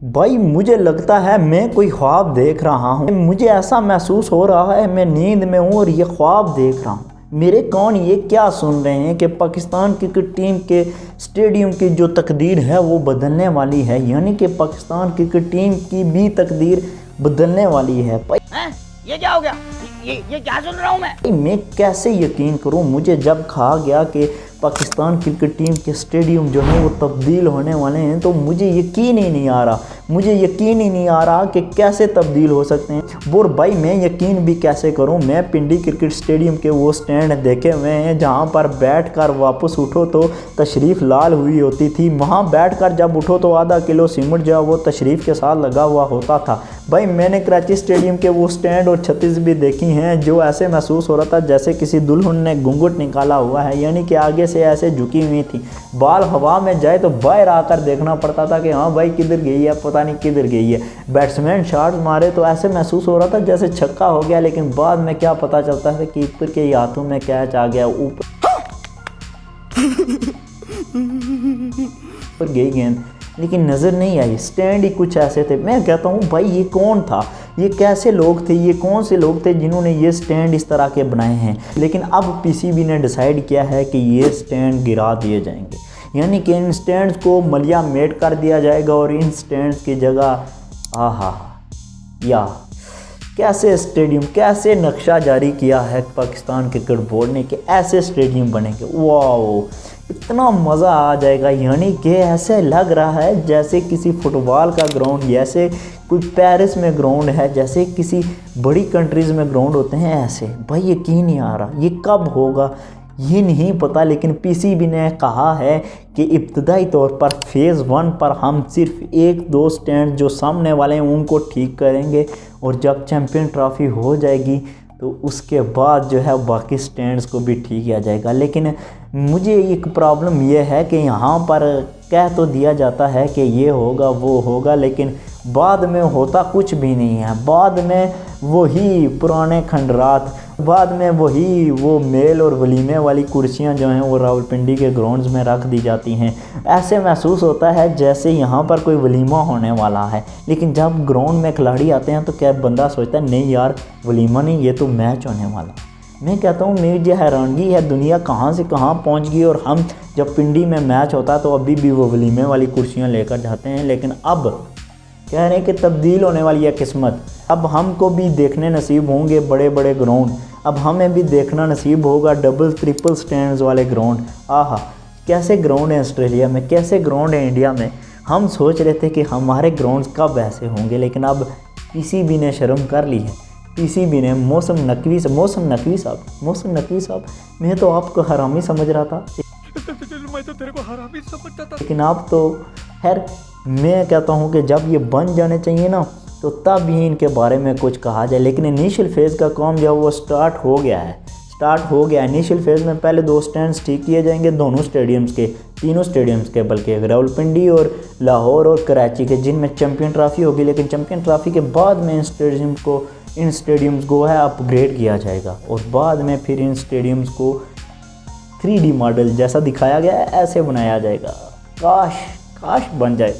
भाई मुझे लगता है मैं कोई ख्वाब देख रहा हूँ। मुझे ऐसा महसूस हो रहा है मैं नींद में हूँ और ये ख्वाब देख रहा हूँ। मेरे कान ये क्या सुन रहे हैं कि पाकिस्तान क्रिकेट टीम के स्टेडियम की जो तकदीर है वो बदलने वाली है, यानी कि पाकिस्तान क्रिकेट टीम की भी तकदीर बदलने वाली है। ये क्या हो गया? ये क्या सुन रहा हूँ मैं कैसे यकीन करूँ? मुझे जब कहा गया कि पाकिस्तान क्रिकेट टीम के स्टेडियम जो है वो तब्दील होने वाले हैं तो मुझे यकीन ही नहीं आ रहा। मुझे यकीन ही नहीं आ रहा कि कैसे तब्दील हो सकते हैं। बोर भाई मैं यकीन भी कैसे करूं? मैं पिंडी क्रिकेट स्टेडियम के वो स्टैंड देखे हुए हैं जहां पर बैठकर वापस उठो तो तशरीफ़ लाल हुई होती थी। वहां बैठकर जब उठो तो आधा किलो सीमेंट जो वो तशरीफ़ के साथ लगा हुआ होता था। भाई मैंने कराची स्टेडियम के वो स्टैंड और छत्तीस भी देखी हैं जो ऐसे महसूस हो रहा था जैसे किसी दुल्हन ने घूंघट निकाला हुआ है, यानी कि आगे से ऐसे झुकी हुई थी। बाल हवा में जाए तो बाहर आकर देखना पड़ता था कि हाँ भाई किधर गई है, पता नहीं किधर गई है। बैट्समैन शॉट मारे तो ऐसे महसूस हो रहा था जैसे छक्का हो गया, लेकिन बाद में क्या पता चलता है कि कीपर के हाथों में कैच आ गया, ऊपर गई गेंद लेकिन नज़र नहीं आई। स्टैंड ही कुछ ऐसे थे। मैं कहता हूँ भाई ये कौन था, ये कैसे लोग थे, ये कौन से लोग थे जिन्होंने ये स्टैंड इस तरह के बनाए हैं। लेकिन अब पीसीबी ने डिसाइड किया है कि ये स्टैंड गिरा दिए जाएंगे, यानी कि इन स्टैंड्स को मलिया मेट कर दिया जाएगा और इन स्टैंड्स की जगह या कैसे स्टेडियम, कैसे नक्शा जारी किया है पाकिस्तान क्रिकेट बोर्ड ने कि ऐसे स्टेडियम बनेंगे। वाह इतना मज़ा आ जाएगा, यानी कि ऐसे लग रहा है जैसे किसी फुटबॉल का ग्राउंड, जैसे कोई पेरिस में ग्राउंड है, जैसे किसी बड़ी कंट्रीज़ में ग्राउंड होते हैं ऐसे। भाई यकीन नहीं आ रहा ये कब होगा ये नहीं पता, लेकिन पीसीबी ने कहा है कि इब्तदाई तौर पर फ़ेज़ 1 पर हम सिर्फ 1-2 स्टैंड जो सामने वाले हैं उनको ठीक करेंगे और जब चैम्पियन ट्रॉफ़ी हो जाएगी तो उसके बाद जो है बाकी स्टैंड्स को भी ठीक किया जाएगा। लेकिन मुझे एक प्रॉब्लम ये है कि यहाँ पर कह तो दिया जाता है कि ये होगा वो होगा, लेकिन बाद में होता कुछ भी नहीं है। बाद में वही पुराने खंडरात, बाद में वही वो मेल और वलीमे वाली कुर्सियाँ जो हैं वो रावलपिंडी के ग्राउंड्स में रख दी जाती हैं। ऐसे महसूस होता है जैसे यहाँ पर कोई वलीमा होने वाला है, लेकिन जब ग्राउंड में खिलाड़ी आते हैं तो क्या बंदा सोचता है नहीं यार वलीमा नहीं, ये तो मैच होने वाला। मैं कहता हूँ मेरी जो हैरानगी है दुनिया कहाँ से कहाँ पहुँच गई, और हम जब पिंडी में मैच होता तो अभी भी वो वलीमे वाली कुर्सियाँ लेकर जाते हैं। लेकिन अब कह रहे हैं कि तब्दील होने वाली है किस्मत। अब हमको भी देखने नसीब होंगे बड़े बड़े ग्राउंड, अब हमें भी देखना नसीब होगा डबल ट्रिपल स्टैंड्स वाले ग्राउंड। कैसे ग्राउंड है ऑस्ट्रेलिया में, कैसे ग्राउंड है इंडिया में। हम सोच रहे थे कि हमारे ग्राउंड्स कब ऐसे होंगे, लेकिन अब पीसीबी ने शर्म कर ली है। पीसीबी ने मौसम नकवी साहब मैं तो आपको हरामी समझ रहा था, मैं तो तेरे को हरामी समझता था, लेकिन आप तो खैर मैं कहता हूँ कि जब ये बन जाने चाहिए ना तो तब ही इनके बारे में कुछ कहा जाए। लेकिन इनिशियल फेज़ का काम जो वो स्टार्ट हो गया। इनिशियल फेज़ में पहले 2 स्टैंड्स ठीक किए जाएंगे दोनों स्टेडियम्स के, तीनों स्टेडियम्स के, बल्कि रावलपिंडी और लाहौर और कराची के, जिनमें चैम्पियन ट्रॉफ़ी होगी। लेकिन चैम्पियन ट्रॉफ़ी के बाद में इन स्टेडियम्स को है अपग्रेड किया जाएगा और बाद में फिर इन स्टेडियम्स को 3D मॉडल जैसा दिखाया गया है ऐसे बनाया जाएगा। काश बन जाए।